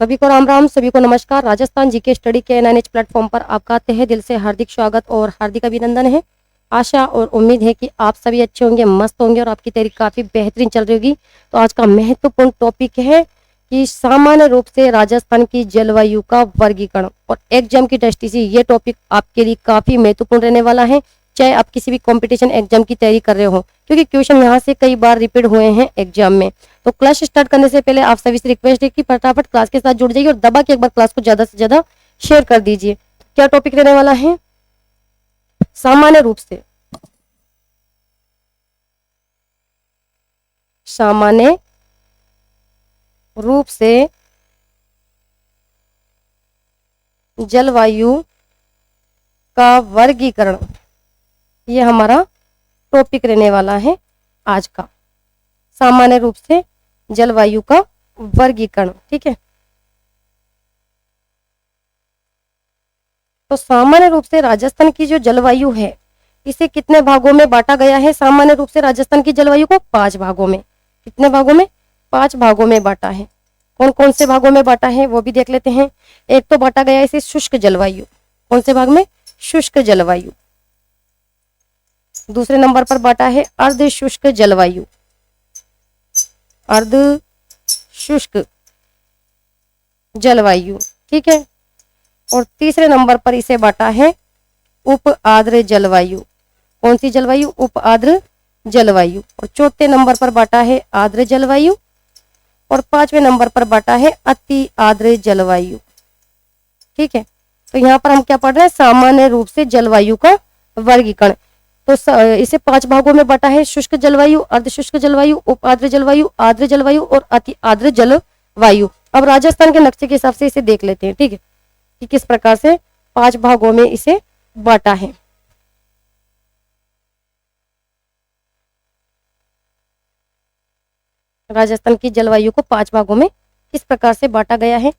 सभी को राम राम, सभी को नमस्कार। राजस्थान जीके स्टडी के एनएनएच प्लेटफॉर्म पर आपका तहे दिल से हार्दिक स्वागत और हार्दिक अभिनंदन है। आशा और उम्मीद है कि आप सभी अच्छे होंगे, मस्त होंगे और आपकी तैयारी काफी बेहतरीन चल रही होगी। तो आज का महत्वपूर्ण टॉपिक है कि सामान्य रूप से राजस्थान की जलवायु का वर्गीकरण, और एग्जाम की दृष्टि से ये टॉपिक आपके लिए काफी महत्वपूर्ण रहने वाला है, चाहे आप किसी भी कंपटीशन एग्जाम की तैयारी कर रहे हो, क्योंकि क्वेश्चन यहाँ से कई बार रिपीट हुए हैं एग्जाम में। तो क्लास स्टार्ट करने से पहले आप सभी से रिक्वेस्ट है कि फटाफट क्लास के साथ जुड़ जाइए और दबा के एक बार क्लास को ज्यादा से ज्यादा शेयर कर दीजिए। क्या टॉपिक रहने वाला है? सामान्य रूप से जलवायु का वर्गीकरण, ये हमारा टॉपिक रहने वाला है आज का। सामान्य रूप से जलवायु का वर्गीकरण, ठीक है। तो सामान्य रूप से राजस्थान की जो जलवायु है, इसे कितने भागों में बांटा गया है? सामान्य रूप से राजस्थान की जलवायु को 5 भागों में, कितने भागों में? 5 भागों में बांटा है। कौन कौन से भागों में बांटा है वो भी देख लेते हैं। एक तो बांटा गया है इसे शुष्क जलवायु। कौन से भाग में? शुष्क जलवायु। दूसरे नंबर पर बांटा है अर्ध शुष्क जलवायु, अर्ध शुष्क जलवायु, ठीक है। और तीसरे नंबर पर इसे बांटा है उप आर्द्र जलवायु। कौन सी जलवायु? उप आर्द्र जलवायु। और चौथे नंबर पर बांटा है आर्द्र जलवायु। और 5वें नंबर पर बांटा है अति आर्द्र जलवायु, ठीक है। तो यहाँ पर हम क्या पढ़ रहे हैं? सामान्य रूप से जलवायु का वर्गीकरण। तो इसे 5 भागों में बांटा है, शुष्क जलवायु, अर्धशुष्क जलवायु, उप आर्द्र जलवायु, आर्द्र जलवायु और अति आर्द्र जलवायु। अब राजस्थान के नक्शे के हिसाब से इसे देख लेते हैं, ठीक है, कि किस प्रकार से 5 भागों में इसे बांटा है। राजस्थान की जलवायु को 5 भागों में किस प्रकार से बांटा गया है?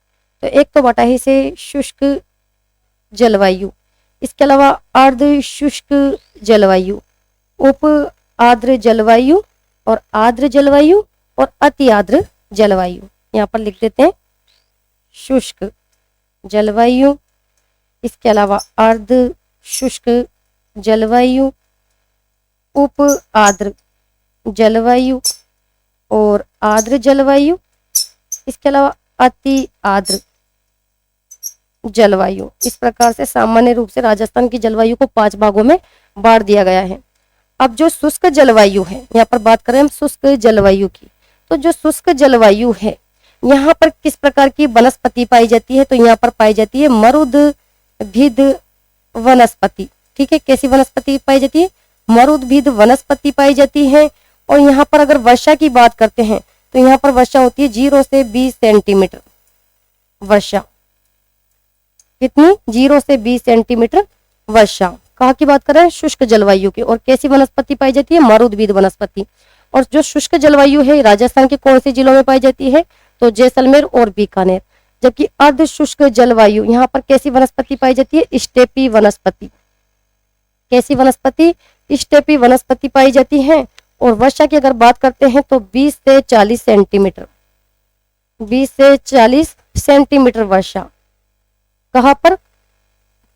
तो एक तो बांटा है इसे शुष्क जलवायु, इसके अलावा अर्ध शुष्क जलवायु, उप आर्द्र जलवायु और आर्द्र जलवायु और अति आर्द्र जलवायु। यहाँ पर लिख देते हैं शुष्क जलवायु, इसके अलावा अर्ध शुष्क जलवायु, उप आर्द्र जलवायु और आर्द्र जलवायु, इसके अलावा अति आर्द्र जलवायु। इस प्रकार से सामान्य रूप से राजस्थान की जलवायु को 5 भागों में बांट दिया गया है। अब जो शुष्क जलवायु है, यहाँ पर बात करें हम शुष्क जलवायु की, तो जो शुष्क जलवायु है यहाँ पर किस प्रकार की वनस्पति पाई जाती है? तो यहाँ पर पाई जाती है मरुद्भिद वनस्पति, ठीक है। कैसी वनस्पति पाई जाती है? मरुद्भिद वनस्पति पाई जाती है। और यहाँ पर अगर वर्षा की बात करते हैं तो यहाँ पर वर्षा होती है 0 से 20 सेंटीमीटर वर्षा। कितनी? 0 से 20 सेंटीमीटर वर्षा। कहाँ की बात कर रहे हैं? शुष्क जलवायु की। और कैसी वनस्पति पाई जाती है? मरुद्भिद वनस्पति। और जो शुष्क जलवायु है राजस्थान के कौन से जिलों में पाई जाती है? तो जैसलमेर और बीकानेर। जबकि अर्ध शुष्क जलवायु, यहाँ पर कैसी वनस्पति पाई जाती है? स्टेपी वनस्पति। कैसी वनस्पति? स्टेपी वनस्पति पाई जाती है। और वर्षा की अगर बात करते हैं तो 20 से 40 सेंटीमीटर, 20 से 40 सेंटीमीटर वर्षा। कहाँ पर?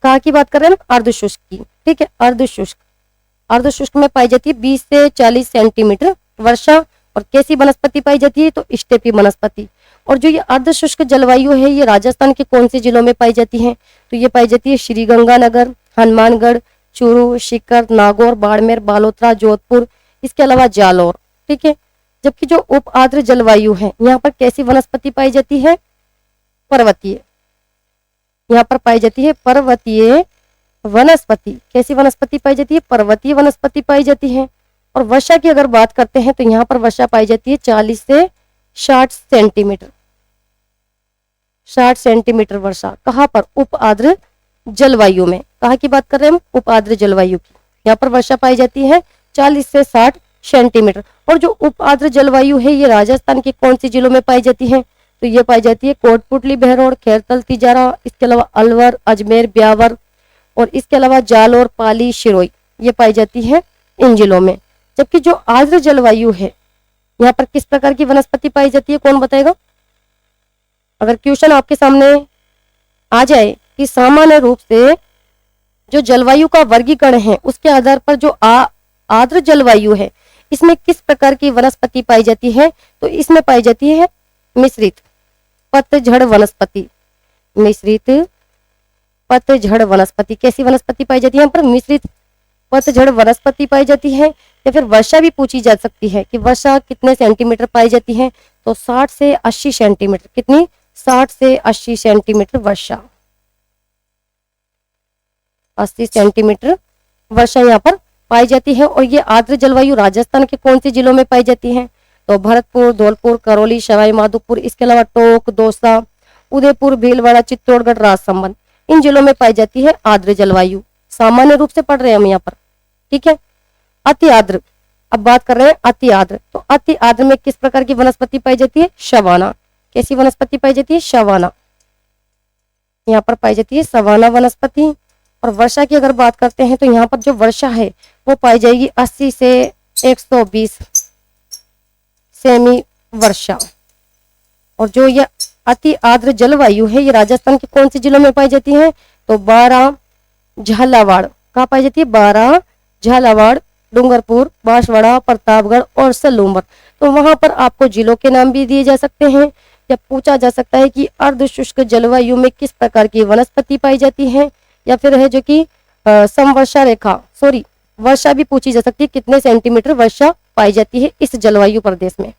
कहाँ की बात कर रहे हैं? अर्धशुष्क की, ठीक है। अर्धशुष्क में पाई जाती है 20 से 40 सेंटीमीटर वर्षा। और कैसी वनस्पति पाई जाती है? तो स्टेपी वनस्पति। और जो ये अर्धशुष्क जलवायु है ये राजस्थान के कौन से जिलों में पाई जाती है? तो ये पाई जाती है श्रीगंगानगर, हनुमानगढ़, चूरू, सीकर, नागौर, बाड़मेर, बालोतरा, जोधपुर, इसके अलावा जालौर, ठीक है। जबकि जो उप आर्द्र जलवायु है यहाँ पर कैसी वनस्पति पाई जाती है? पर्वतीय। यहाँ पर पाई जाती है पर्वतीय वनस्पति। कैसी वनस्पति पाई जाती है? पर्वतीय वनस्पति पाई जाती है। और वर्षा की अगर बात करते हैं तो यहाँ पर वर्षा पाई जाती है 40 से 60 सेंटीमीटर, 60 सेंटीमीटर वर्षा। कहाँ पर? उप आर्द्र जलवायु में। कहाँ की बात कर रहे हैं हम? उप आर्द्र जलवायु की। यहाँ पर वर्षा पाई जाती है 40 से 60 सेंटीमीटर। और जो उप आर्द्र जलवायु है ये राजस्थान के कौन से जिलों में पाई जाती है? तो ये पाई जाती है कोटपुतली, बहरौड़, खैरतल, तिजारा, इसके अलावा अलवर, अजमेर, ब्यावर और इसके अलावा जालौर, पाली, सिरोही, ये पाई जाती है इन जिलों में। जबकि जो आर्द्र जलवायु है यहाँ पर किस प्रकार की वनस्पति पाई जाती है? कौन बताएगा? अगर क्वेश्चन आपके सामने आ जाए कि सामान्य रूप से जो जलवायु का वर्गीकरण है उसके आधार पर जो आर्द्र जलवायु है इसमें किस प्रकार की वनस्पति पाई जाती है, तो इसमें पाई जाती है मिश्रित पतझड़ वनस्पति। मिश्रित पतझड़ वनस्पति, कैसी वनस्पति पाई जाती है यहाँ पर? मिश्रित पतझड़ वनस्पति पाई जाती है। या फिर वर्षा भी पूछी जा सकती है कि वर्षा कितने सेंटीमीटर पाई जाती है, तो 60 से 80 सेंटीमीटर। कितनी? 60 से 80 सेंटीमीटर वर्षा, 80 सेंटीमीटर वर्षा यहाँ पर पाई जाती है। और ये आर्द्र जलवायु राजस्थान के कौन से जिलों में पाई जाती है, तो भरतपुर, धौलपुर, करौली, सवाई माधोपुर, इसके अलावा टोंक, दौसा, उदयपुर, भीलवाड़ा, चित्तौड़गढ़, राजसमंद, इन जिलों में पाई जाती है आर्द्र जलवायु। सामान्य रूप से पढ़ रहे हैं हम यहाँ पर, ठीक है। अति आर्द्र, अब बात कर रहे हैं अति आर्द्र। तो अति आर्द्र में किस प्रकार की वनस्पति पाई जाती है? शवाना। कैसी वनस्पति पाई जाती है? शवाना। यहाँ पर पाई जाती है सवाना वनस्पति। और वर्षा की अगर बात करते हैं तो यहाँ पर जो वर्षा है वो पाई जाएगी 80 से 120 सेमी वर्षा। और जो ये अति आर्द्र जलवायु है ये राजस्थान के कौन से जिलों में पाई जाती है, तो बारां, झालावाड़। कहाँ पाई जाती है? बारां, झालावाड़, डूंगरपुर, बांसवाड़ा, प्रतापगढ़ और सलूंबर। तो वहां पर आपको जिलों के नाम भी दिए जा सकते हैं या पूछा जा सकता है कि अर्ध शुष्क जलवायु में किस प्रकार की वनस्पति पाई जाती है, या फिर है जो कि समवर्षा रेखा, सॉरी वर्षा भी पूछी जा सकती है, कितने सेंटीमीटर वर्षा पाई जाती है इस जलवायु प्रदेश में,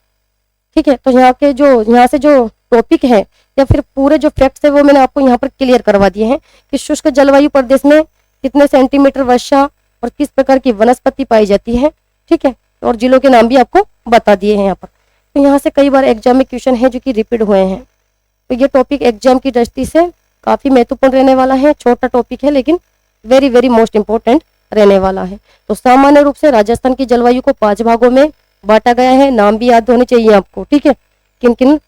ठीक है। तो यहाँ से जो टॉपिक है या फिर पूरे जो फैक्ट्स है वो मैंने आपको यहाँ पर क्लियर करवा दिए हैं कि शुष्क जलवायु प्रदेश में कितने सेंटीमीटर वर्षा और किस प्रकार की वनस्पति पाई जाती है, ठीक है। और जिलों के नाम भी आपको बता दिए हैं यहाँ पर। तो यहाँ से कई बार एग्जाम में क्वेश्चन है जो कि रिपीट हुए हैं। तो ये टॉपिक एग्जाम की दृष्टि से काफी महत्वपूर्ण रहने वाला है। छोटा टॉपिक है लेकिन वेरी वेरी मोस्ट इंपोर्टेंट रहने वाला है। तो सामान्य रूप से राजस्थान की जलवायु को 5 भागों में बांटा गया है। नाम भी याद होने चाहिए आपको, ठीक है, किन किन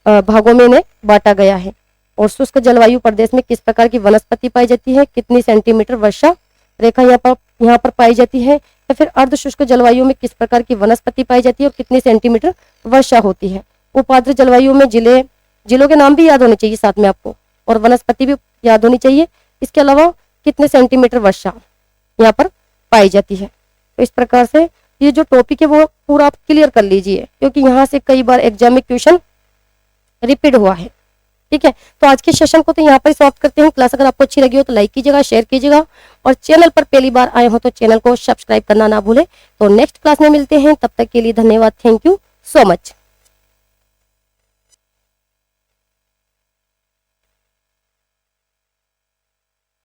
भागों में इन्हें बांटा गया है। और शुष्क जलवायु प्रदेश में किस प्रकार की वनस्पति पाई जाती है, कितनी सेंटीमीटर वर्षा रेखा यहाँ पर पाई जाती है, या फिर अर्ध शुष्क जलवायु में किस प्रकार की वनस्पति पाई जाती है और कितनी सेंटीमीटर वर्षा होती है। उपार्द्र जलवायु में जिलों के नाम भी याद होने चाहिए साथ में आपको, और वनस्पति भी याद होनी चाहिए। इसके अलावा कितने सेंटीमीटर वर्षा यहाँ पर पाई जाती है। तो इस प्रकार से ये जो टॉपिक है वो पूरा आप क्लियर कर लीजिए, क्योंकि यहाँ से कई बार एग्जाम में क्वेश्चन रिपीट हुआ है, ठीक है। तो आज के सेशन को तो यहाँ पर समाप्त करते हैं। क्लास अगर आपको अच्छी लगी हो तो लाइक कीजिएगा, शेयर कीजिएगा, और चैनल पर पहली बार आए हो तो चैनल को सब्सक्राइब करना ना भूले। तो नेक्स्ट क्लास में मिलते हैं, तब तक के लिए धन्यवाद। Thank you so much.